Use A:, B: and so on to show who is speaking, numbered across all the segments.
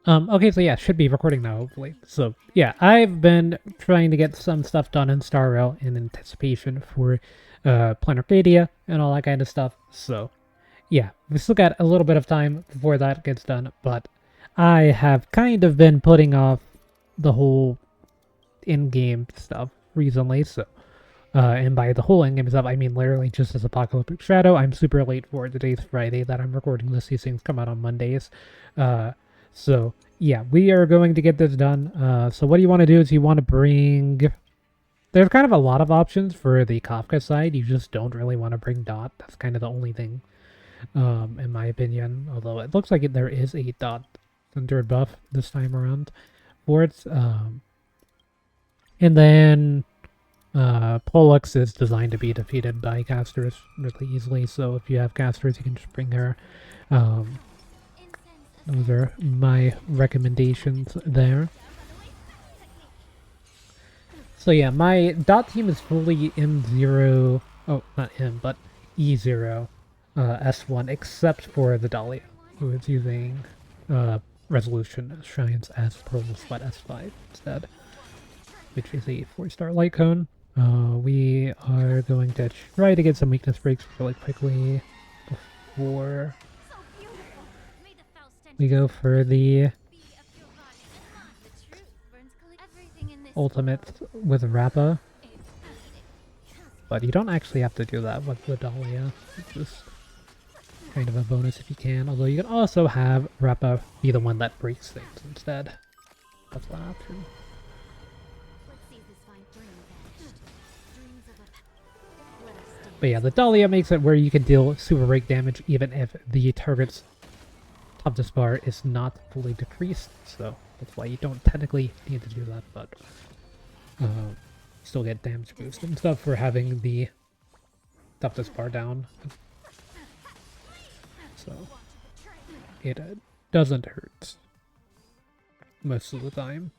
A: Okay, so yeah, should be recording now, hopefully. So, yeah, I've been trying to get some stuff done in Star Rail in anticipation for Planarcadia and all that kind of stuff. So, yeah, we still got a little bit of time before that gets done, but I have kind of been putting off the whole in-game stuff recently, so and by the whole in-game stuff, I mean literally just as Apocalyptic Shadow. I'm super late for it. Today's Friday that I'm recording this. These things come out on Mondays. Uh, so, yeah, we are going to get this done. So what you want to do is you want to bring... There's kind of a lot of options for the Kafka side. You just don't really want to bring Dot. That's kind of the only thing, in my opinion. Although it looks like there is a Dot centered buff this time around for it. And then Pollux is designed to be defeated by casters really easily, so if you have casters, you can just bring her. Those are my recommendations there. So yeah, my dot team is fully M0, oh, not M, but E0 S1, except for the Dahlia, who is using Resolution Shrines as Pearls, but S5 instead, which is a 4-star light cone. We are going to try to get some weakness breaks really quickly before we go for the ultimate with Rappa. But you don't actually have to do that with the Dahlia. It's just kind of a bonus if you can. Although you can also have Rappa be the one that breaks things instead. That's one option. But yeah, the Dahlia makes it where you can deal super break damage even if the target's toughness bar is not fully decreased. So that's why you don't technically need to do that, but still get damage boost and stuff for having the toughness bar down. So it doesn't hurt most of the time.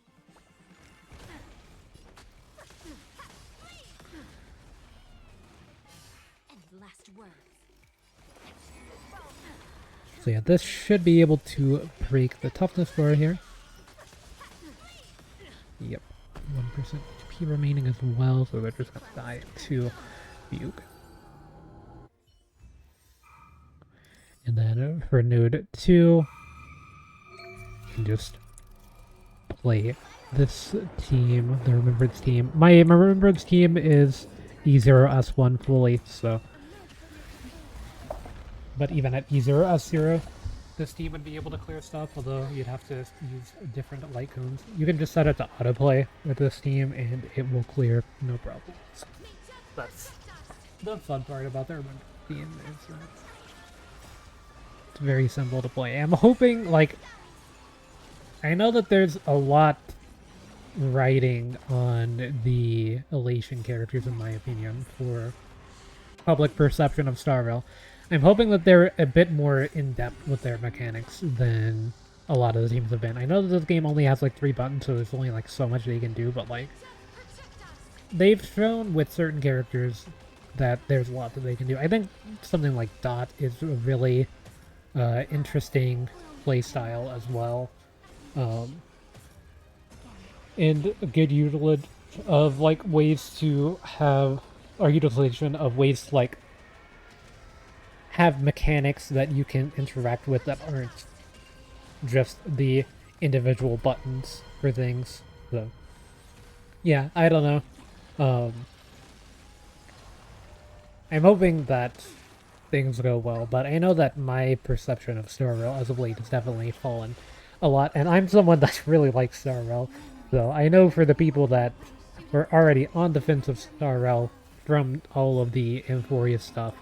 A: So yeah, this should be able to break the toughness bar here. Yep, 1% HP remaining as well, so they're just gonna die to Fugue. And then for node 2, you can just play this team, the Remembrance team. My Remembrance team is E0S1 fully, so... But even at E0S0, this team would be able to clear stuff, although you'd have to use different light cones. You can just set it to autoplay with this team, and it will clear no problems. That's the fun part about the Remembrance team, is that it's very simple to play. I'm hoping, like... I know that there's a lot riding on the Elation characters, in my opinion, for public perception of Star Rail. I'm hoping that they're a bit more in-depth with their mechanics than a lot of the teams have been. I know that this game only has like 3 buttons, so there's only like so much they can do, but like they've shown with certain characters that there's a lot that they can do. I think something like Dot is a really interesting playstyle as well. And a good utilization of like ways to have, or utilization of ways to like have mechanics that you can interact with that aren't just the individual buttons for things. So yeah, I don't know. I'm hoping that things go well, but I know that my perception of Star Rail as of late has definitely fallen a lot, and I'm someone that really likes Star Rail, so I know for the people that were already on the fence of Star Rail from all of the Euphoria stuff,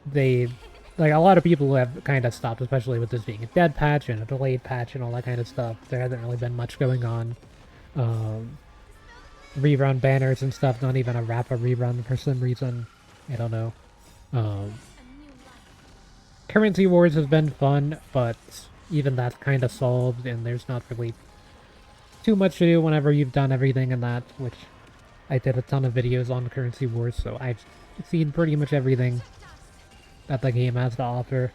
A: they, like, a lot of people have kind of stopped, especially with this being a dead patch and a delayed patch and all that kind of stuff. There hasn't really been much going on. Rerun banners and stuff, not even a Rappa rerun for some reason. I don't know. Currency Wars has been fun, but even that's kind of solved, and there's not really too much to do whenever you've done everything in that, which I did a ton of videos on Currency Wars, so I've seen pretty much everything that the game has to offer.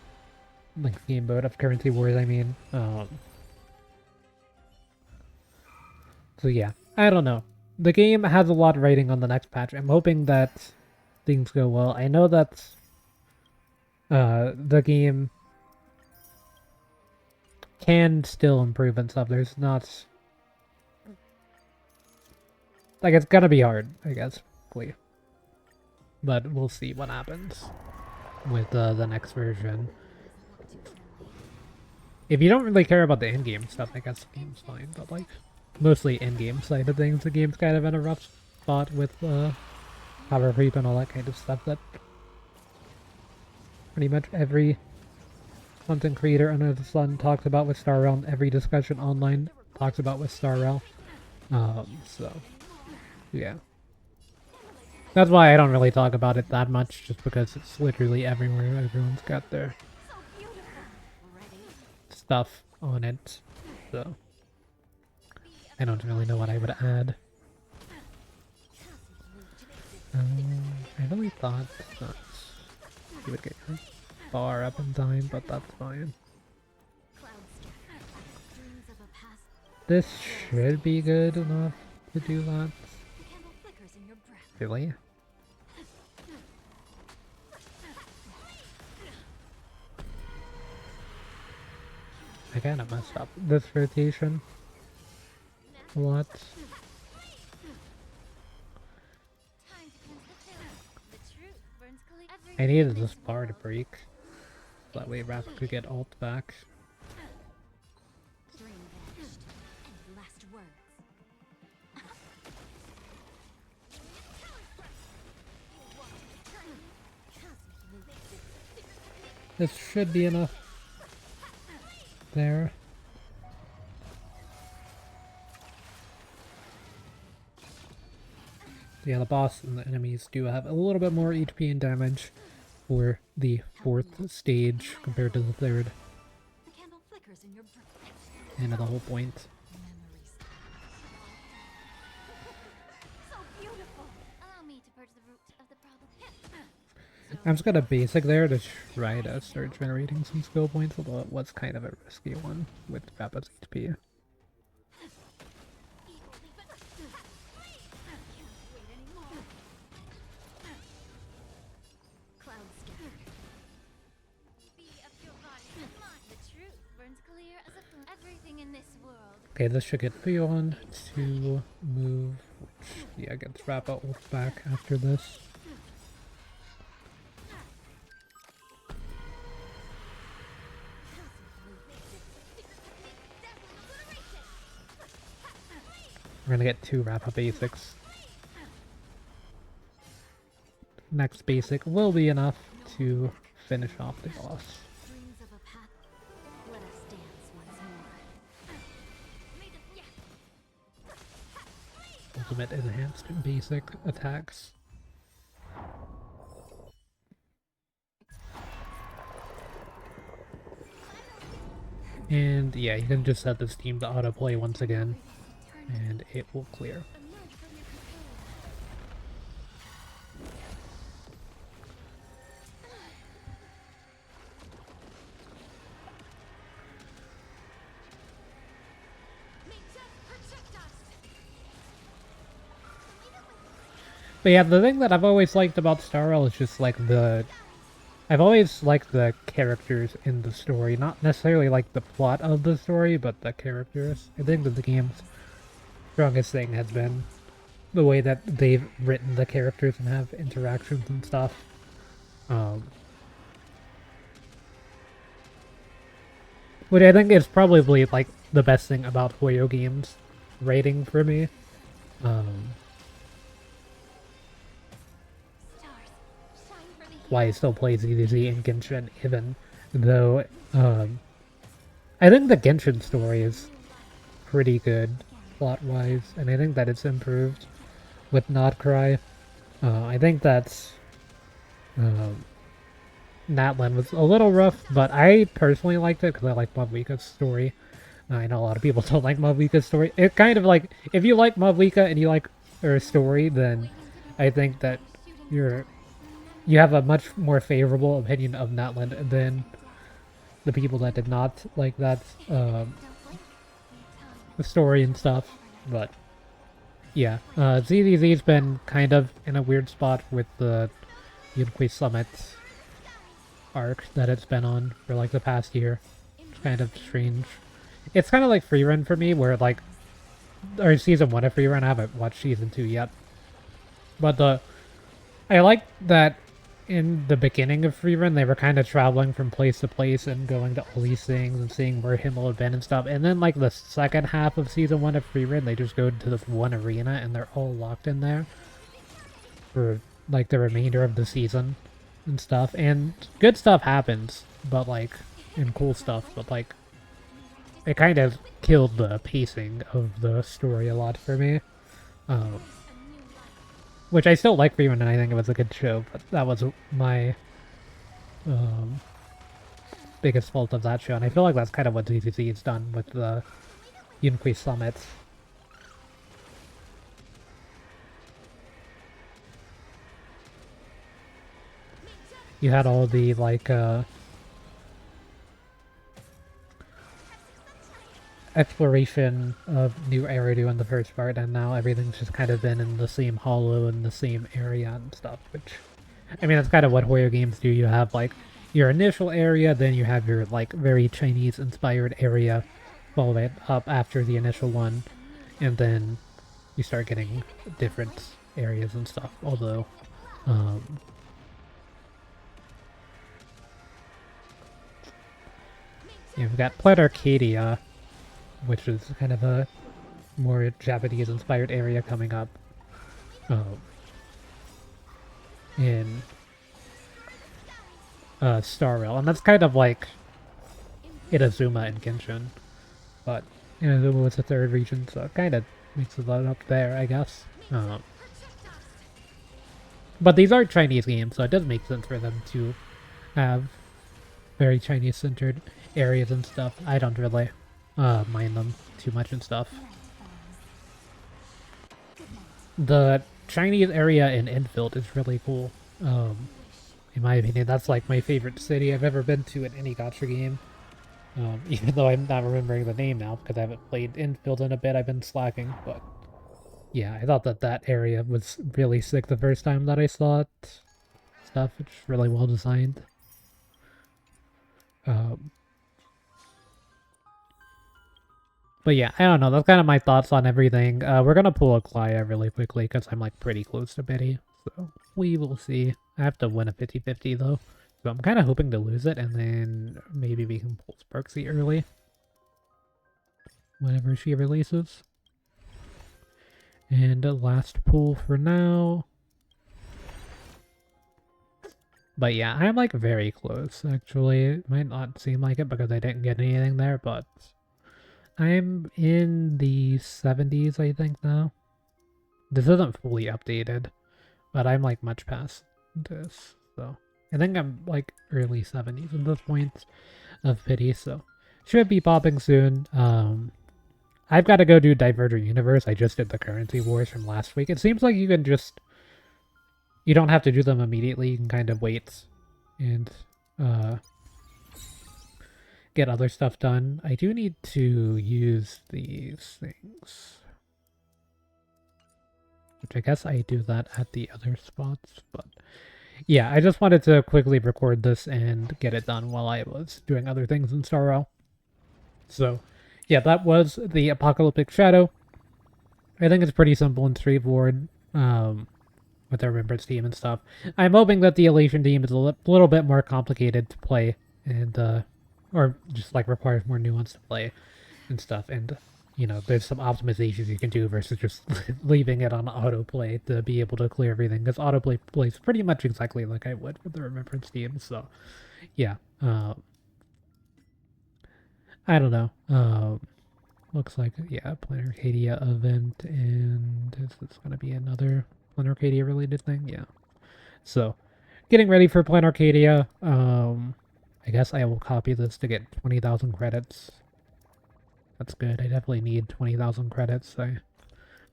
A: like game mode of Currency Wars, I mean. So yeah, I don't know. The game has a lot writing on the next patch. I'm hoping that things go well. I know that the game can still improve and stuff. There's not... Like, it's gonna be hard, I guess. But we'll see what happens with the next version. If you don't really care about the in-game stuff, I guess the game's fine. But, like, mostly in-game side of things, the game's kind of in a rough spot with power creep and all that kind of stuff that pretty much every content creator under the sun talks about with Star Realm. Every discussion online talks about with Star Realm. So, yeah. That's why I don't really talk about it that much, just because it's literally everywhere. Everyone's got their stuff on it, so I don't really know what I would add. I really thought that you would get your bar up in time, but that's fine. This should be good enough to do that. Really? I kinda messed up this rotation a lot. I needed this bar to break. That way Raph could get ult back. This should be enough. There. Yeah, the boss and the enemies do have a little bit more HP and damage for the 4th stage compared to the 3rd. And the whole point. I'm just gonna basic there to try to start generating some skill points, although it was kind of a risky one with Rappa's HP. Okay, this should get Theon to move, which, yeah, gets Rappa ult back after this. We're gonna get 2 Rappa basics. Next basic will be enough to finish off the boss. Ultimate enhanced basic attacks. And yeah, you can just set this team to autoplay once again, and it will clear. But yeah, the thing that I've always liked about Star Rail is just like I've always liked the characters in the story, not necessarily like the plot of the story, but the characters. I think that the game's strongest thing has been the way that they've written the characters and have interactions and stuff. Which I think is probably like the best thing about Hoyo games writing for me. Why he still plays EDZ and Genshin, even though I think the Genshin story is pretty good plot-wise, and I think that it's improved with Not Cry. I think that's Natlan was a little rough, but I personally liked it because I like Mavlika's story. I know a lot of people don't like Mavlika's story. It kind of like, if you like Mavlika and you like her story, then I think that you have a much more favorable opinion of Natlan than the people that did not like that the story and stuff. But yeah, ZDZ's been kind of in a weird spot with the Yunhui Summit arc that it's been on for like the past year. It's kind of strange. It's kind of like Freerun for me, where like, or season 1 of Freerun, I haven't watched season 2 yet. But I like that in the beginning of Freerun, they were kind of traveling from place to place and going to all these things and seeing where Himmel had been and stuff. And then, like, the second half of Season 1 of Freerun, they just go to this one arena and they're all locked in there for, like, the remainder of the season and stuff. And good stuff happens, but, like, and cool stuff, but, like, it kind of killed the pacing of the story a lot for me. Which I still like Freeman, and I think it was a good show, but that was my biggest fault of that show, and I feel like that's kind of what ZZZ has done with the Yunhui Summit. You had all the, like, exploration of new Eridu in the first part, and now everything's just kind of been in the same hollow and the same area and stuff, which, I mean, that's kind of what Hoyo games do. You have, like, your initial area, then you have your, like, very Chinese-inspired area followed up after the initial one, and then you start getting different areas and stuff, although, you've got Planarcadia, which is kind of a more Japanese-inspired area coming up in Star Rail, and that's kind of like Inazuma and Genshin, but Inazuma was the third region, so it kind of mixes that up there, I guess. But these are Chinese games, so it does make sense for them to have very Chinese-centered areas and stuff. I don't really mind them too much and stuff. The Chinese area in Enfield is really cool. In my opinion, that's like my favorite city I've ever been to in any gacha game. Even though I'm not remembering the name now because I haven't played Enfield in a bit, I've been slacking. But yeah, I thought that area was really sick the first time that I saw it. Stuff, it's really well designed. But yeah, I don't know. That's kind of my thoughts on everything. We're gonna pull a Klaya really quickly because I'm like pretty close to Betty. So we will see. I have to win a 50-50 though. So I'm kind of hoping to lose it and then maybe we can pull Sparksy early. Whenever she releases. And last pull for now. But yeah, I'm like very close actually. It might not seem like it because I didn't get anything there, but I'm in the 70s, I think, now. This isn't fully updated, but I'm, like, much past this, so. I think I'm, like, early 70s at this point of pity, so. Should be popping soon. I've got to go do Diverger Universe. I just did the Currency Wars from last week. It seems like you can just... You don't have to do them immediately. You can kind of wait and, get other stuff done. I do need to use these things. Which I guess I do that at the other spots, but yeah, I just wanted to quickly record this and get it done while I was doing other things in Star Rail. So yeah, that was the Apocalyptic Shadow. I think it's pretty simple and straightforward with our Remembrance team and stuff. I'm hoping that the Elation team is a little bit more complicated to play and or just like requires more nuance to play and stuff, and you know, there's some optimizations you can do versus just leaving it on autoplay to be able to clear everything, because autoplay plays pretty much exactly like I would with the Remembrance team. So yeah, I don't know. Looks like, yeah, Planarcadia event, and is this gonna be another Planarcadia related thing? Yeah, so getting ready for Planarcadia. I guess I will copy this to get 20,000 credits. That's good. I definitely need 20,000 credits. I'm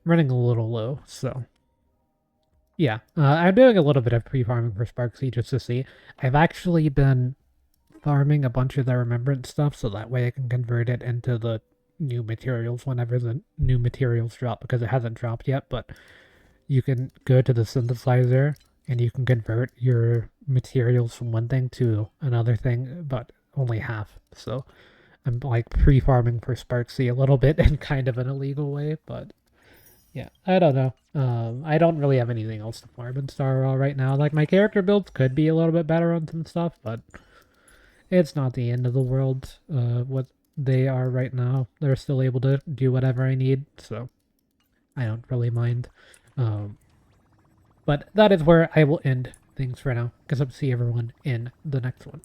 A: running a little low, so... Yeah, I'm doing a little bit of pre-farming for Sparksy just to see. I've actually been pre-farming a bunch of the remembrance stuff so that way I can convert it into the new materials whenever the new materials drop, because it hasn't dropped yet, but you can go to the synthesizer and you can convert your materials from one thing to another thing, but only half. So I'm like pre-farming for Sparksy a little bit in kind of an illegal way, but yeah, I don't know. I don't really have anything else to farm in Star Rail right now. Like, my character builds could be a little bit better on some stuff, but it's not the end of the world. What they are right now, they're still able to do whatever I need, so I don't really mind. Um, but that is where I will end things for now, because I'll see everyone in the next one.